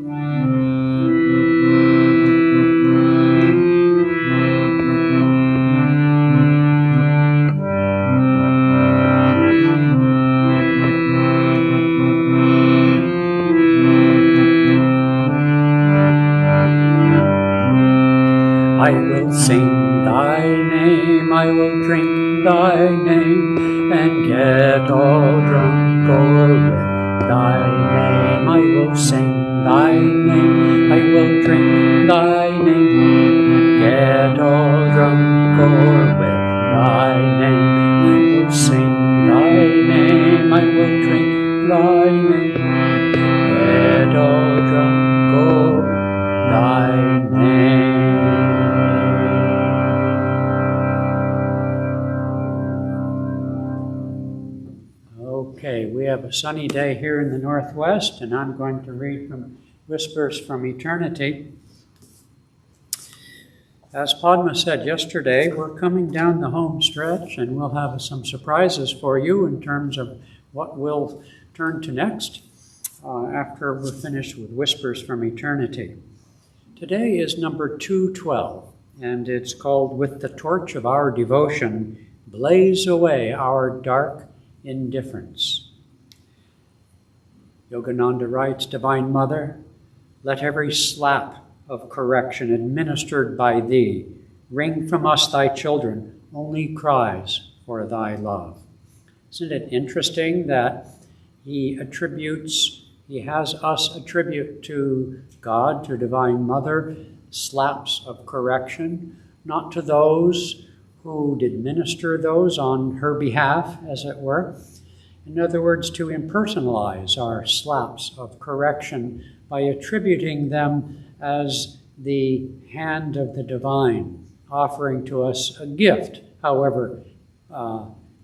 I will sing thy name, I will drink thy name, and get all drunk o'er with thy name. I will sing thy name, I will drink thy name, and get all drunk o'er with thy name. I will sing thy name, I will drink thy name, get all drunk o'er thy name. Okay, we have a sunny day here in the Northwest, and I'm going to read from Whispers from Eternity. As Padma said yesterday, we're coming down the home stretch, and we'll have some surprises for you in terms of what we'll turn to next after we're finished with Whispers from Eternity. Today is number 212, and it's called With the Torch of Our Devotion, Blaze Away Our Dark Indifference. Yogananda writes, Divine Mother, let every slap of correction administered by thee wring from us, thy children, only cries for thy love. Isn't it interesting that he has us attribute to God, to Divine Mother, slaps of correction, not to those who did minister those on her behalf, as it were. In other words, to impersonalize our slaps of correction by attributing them as the hand of the divine, offering to us a gift, however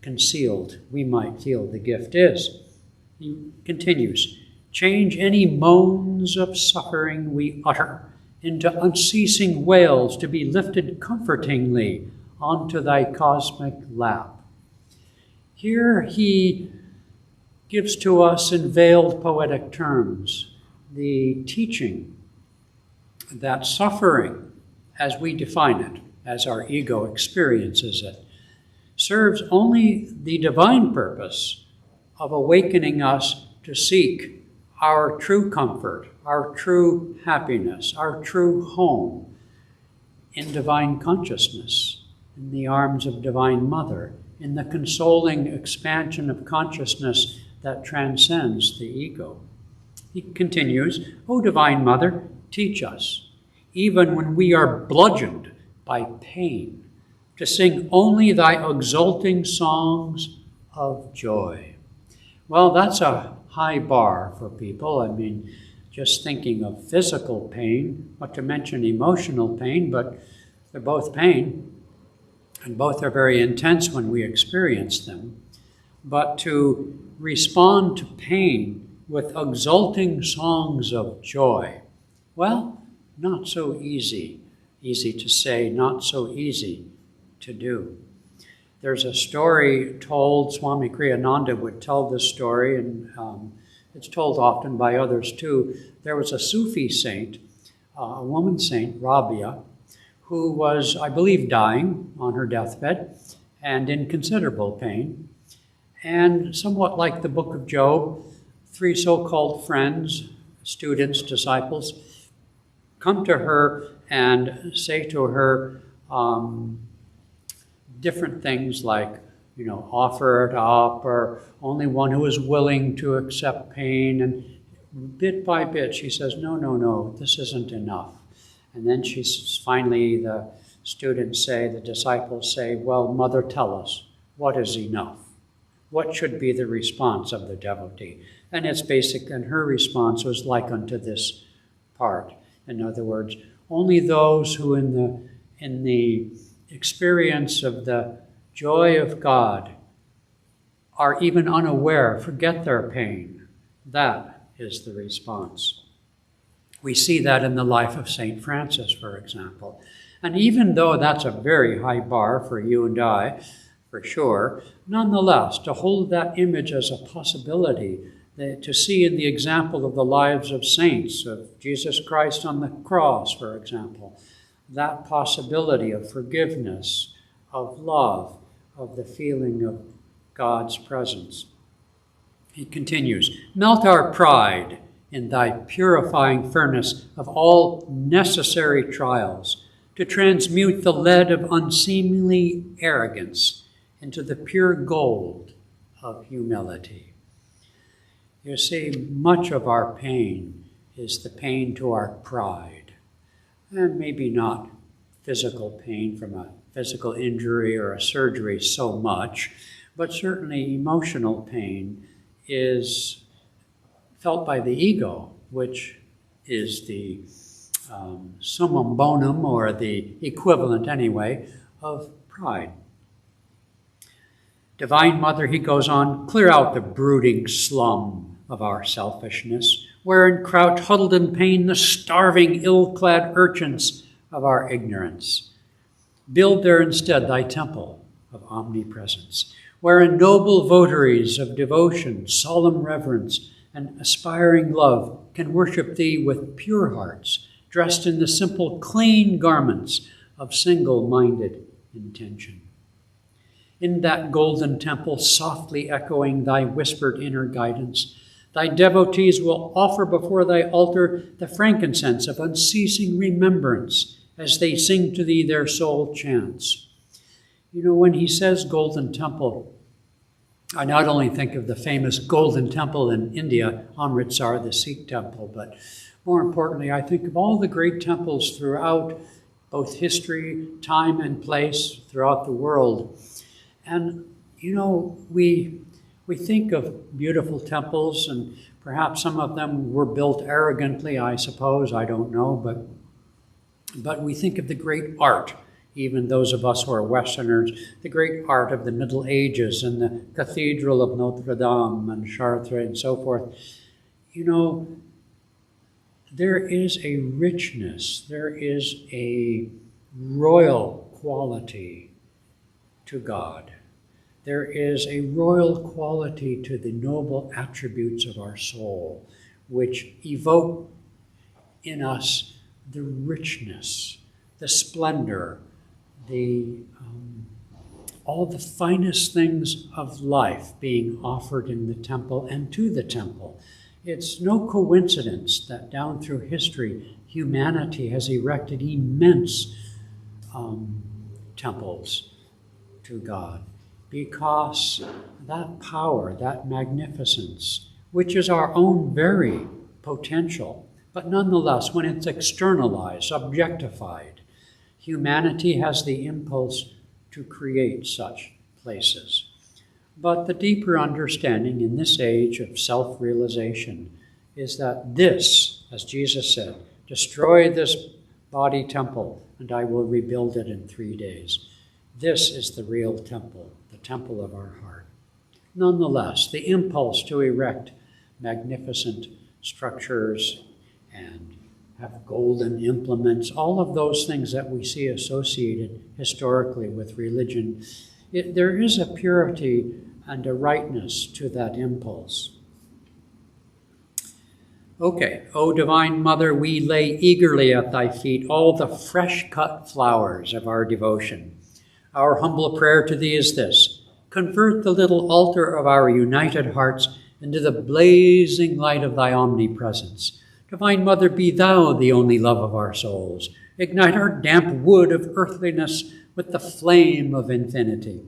concealed we might feel the gift is. He continues, change any moans of suffering we utter into unceasing wails to be lifted comfortingly onto thy cosmic lap. Here he gives to us in veiled poetic terms the teaching that suffering, as we define it, as our ego experiences it, serves only the divine purpose of awakening us to seek our true comfort, our true happiness, our true home in divine consciousness, in the arms of Divine Mother, in the consoling expansion of consciousness that transcends the ego. He continues, O Divine Mother, teach us, even when we are bludgeoned by pain, to sing only thy exulting songs of joy. Well, that's a high bar for people. I mean, just thinking of physical pain, not to mention emotional pain, but they're both pain, and both are very intense when we experience them. But to respond to pain with exulting songs of joy, well, not so easy. Easy to say, not so easy to do. There's a story told, Swami Kriyananda would tell this story, and it's told often by others too. There was a Sufi saint, a woman saint, Rabia, who was, I believe, dying on her deathbed and in considerable pain. And somewhat like the book of Job, three so-called friends, students, disciples, come to her and say to her different things like, offer it up, or only one who is willing to accept pain. And bit by bit, she says, no, this isn't enough. And then finally, the students say, the disciples say, well, Mother, tell us, what is enough? What should be the response of the devotee? And it's basic, and her response was like unto this part. In other words, only those who in the experience of the joy of God are even unaware, forget their pain. That is the response. We see that in the life of St. Francis, for example. And even though that's a very high bar for you and I, for sure, nonetheless, to hold that image as a possibility to see in the example of the lives of saints, of Jesus Christ on the cross, for example, that possibility of forgiveness, of love, of the feeling of God's presence. He continues, melt our pride in thy purifying furnace of all necessary trials, to transmute the lead of unseemly arrogance into the pure gold of humility. You see, much of our pain is the pain to our pride, and maybe not physical pain from a physical injury or a surgery so much, but certainly emotional pain is felt by the ego, which is the summum bonum, or the equivalent anyway, of pride. Divine Mother, he goes on, clear out the brooding slum of our selfishness, wherein crouch huddled in pain the starving, ill-clad urchins of our ignorance. Build there instead thy temple of omnipresence, wherein noble votaries of devotion, solemn reverence, and aspiring love can worship thee with pure hearts, dressed in the simple, clean garments of single-minded intention. In that golden temple, softly echoing thy whispered inner guidance, thy devotees will offer before thy altar the frankincense of unceasing remembrance as they sing to thee their soul chants. You know, when he says golden temple, I not only think of the famous golden temple in India, Amritsar, the Sikh temple, but more importantly, I think of all the great temples throughout both history, time, and place throughout the world. And, you know, we think of beautiful temples, and perhaps some of them were built arrogantly, I suppose, I don't know, but we think of the great art, even those of us who are Westerners, the great art of the Middle Ages and the Cathedral of Notre Dame and Chartres and so forth. You know, there is a richness, there is a royal quality to God. There is a royal quality to the noble attributes of our soul, which evoke in us the richness, the splendor, all the finest things of life being offered in the temple and to the temple. It's no coincidence that down through history, humanity has erected immense temples to God, because that power, that magnificence, which is our own very potential, but nonetheless, when it's externalized, objectified, humanity has the impulse to create such places. But the deeper understanding in this age of self-realization is that this, as Jesus said, destroy this body temple and I will rebuild it in 3 days. This is the real temple, the temple of our heart. Nonetheless, the impulse to erect magnificent structures and have golden implements, all of those things that we see associated historically with religion, there is a purity and a rightness to that impulse. Okay, O Divine Mother, we lay eagerly at thy feet all the fresh-cut flowers of our devotion. Our humble prayer to thee is this: convert the little altar of our united hearts into the blazing light of thy omnipresence. Divine Mother, be thou the only love of our souls. Ignite our damp wood of earthliness with the flame of infinity.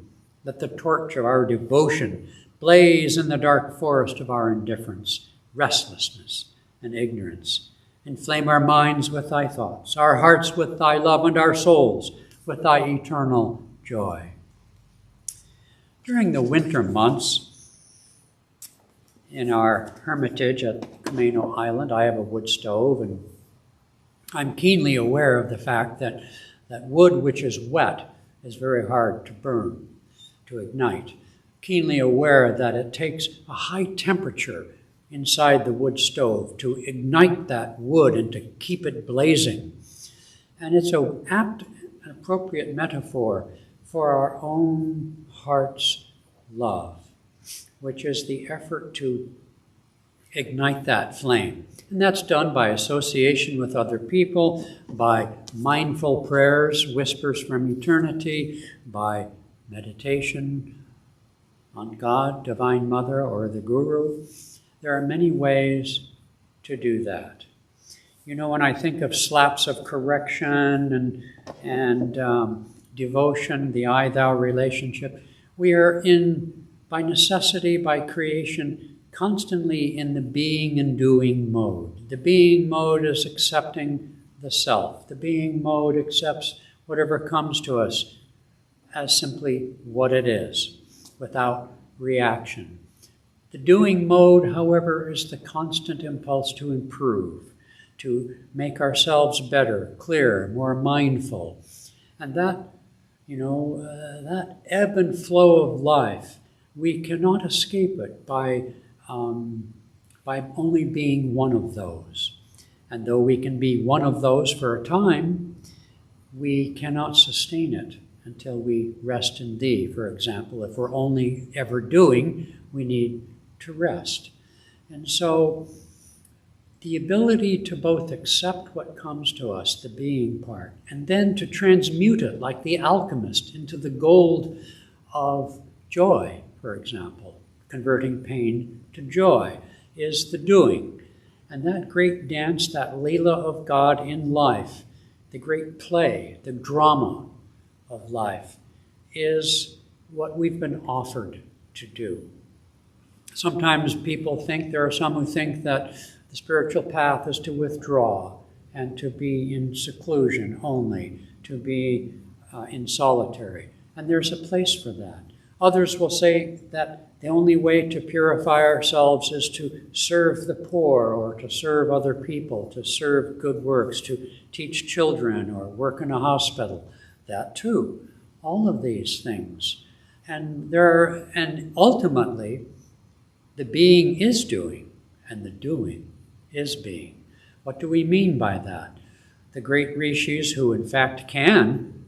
Let the torch of our devotion blaze in the dark forest of our indifference, restlessness, and ignorance. Inflame our minds with thy thoughts, our hearts with thy love, and our souls with thy eternal joy. During the winter months, in our hermitage at Camino Island, I have a wood stove, and I'm keenly aware of the fact that wood which is wet is very hard to burn, to ignite. Keenly aware that it takes a high temperature inside the wood stove to ignite that wood and to keep it blazing. And it's an apt and appropriate metaphor for our own heart's love, which is the effort to ignite that flame. And that's done by association with other people, by mindful prayers, whispers from eternity, by meditation on God, Divine Mother, or the Guru. There are many ways to do that. You know, when I think of slaps of correction and devotion, the I-thou relationship, we are in, by necessity, by creation, constantly in the being and doing mode. The being mode is accepting the self. The being mode accepts whatever comes to us as simply what it is, without reaction. The doing mode, however, is the constant impulse to improve, to make ourselves better, clearer, more mindful. And that, that ebb and flow of life, we cannot escape it by only being one of those. And though we can be one of those for a time, we cannot sustain it until we rest in Thee. For example, if we're only ever doing, we need to rest. And so the ability to both accept what comes to us, the being part, and then to transmute it like the alchemist into the gold of joy, for example, converting pain to joy, is the doing. And that great dance, that Leela of God in life, the great play, the drama of life, is what we've been offered to do. Sometimes people think, there are some who think that the spiritual path is to withdraw and to be in seclusion only, to be in solitary. And there's a place for that. Others will say that the only way to purify ourselves is to serve the poor or to serve other people, to serve good works, to teach children or work in a hospital. That too, all of these things. And ultimately, the being is doing and the doing is being. What do we mean by that? The great rishis who in fact can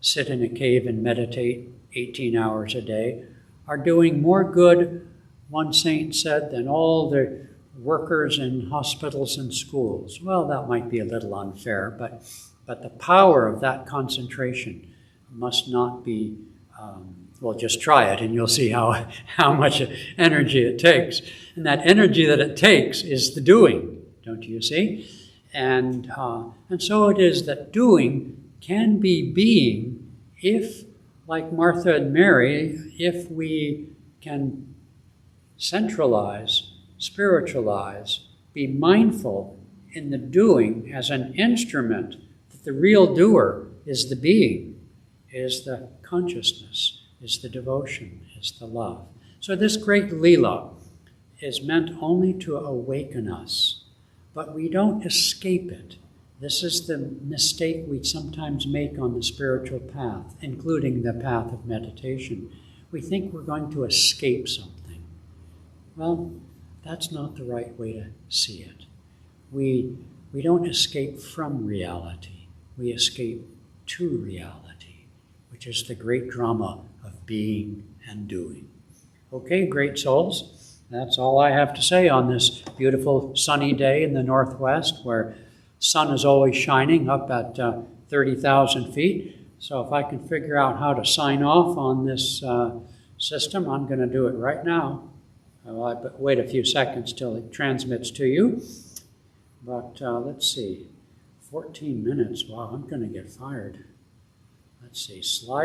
sit in a cave and meditate 18 hours a day are doing more good, one saint said, than all the workers in hospitals and schools. Well, that might be a little unfair, but the power of that concentration must not be, just try it and you'll see how much energy it takes. And that energy that it takes is the doing, don't you see? And so it is that doing can be being if, like Martha and Mary, if we can centralize, spiritualize, be mindful in the doing as an instrument, that the real doer is the being, is the consciousness, is the devotion, is the love. So this great Leela is meant only to awaken us, but we don't escape it. This is the mistake we sometimes make on the spiritual path, including the path of meditation. We think we're going to escape something. Well, that's not the right way to see it. We don't escape from reality. We escape to reality, which is the great drama of being and doing. Okay, great souls, that's all I have to say on this beautiful sunny day in the Northwest, where sun is always shining up at 30,000 feet. So if I can figure out how to sign off on this system, I'm going to do it right now. I'll wait a few seconds till it transmits to you. But let's see, 14 minutes. Wow, I'm going to get fired. Let's see, slide.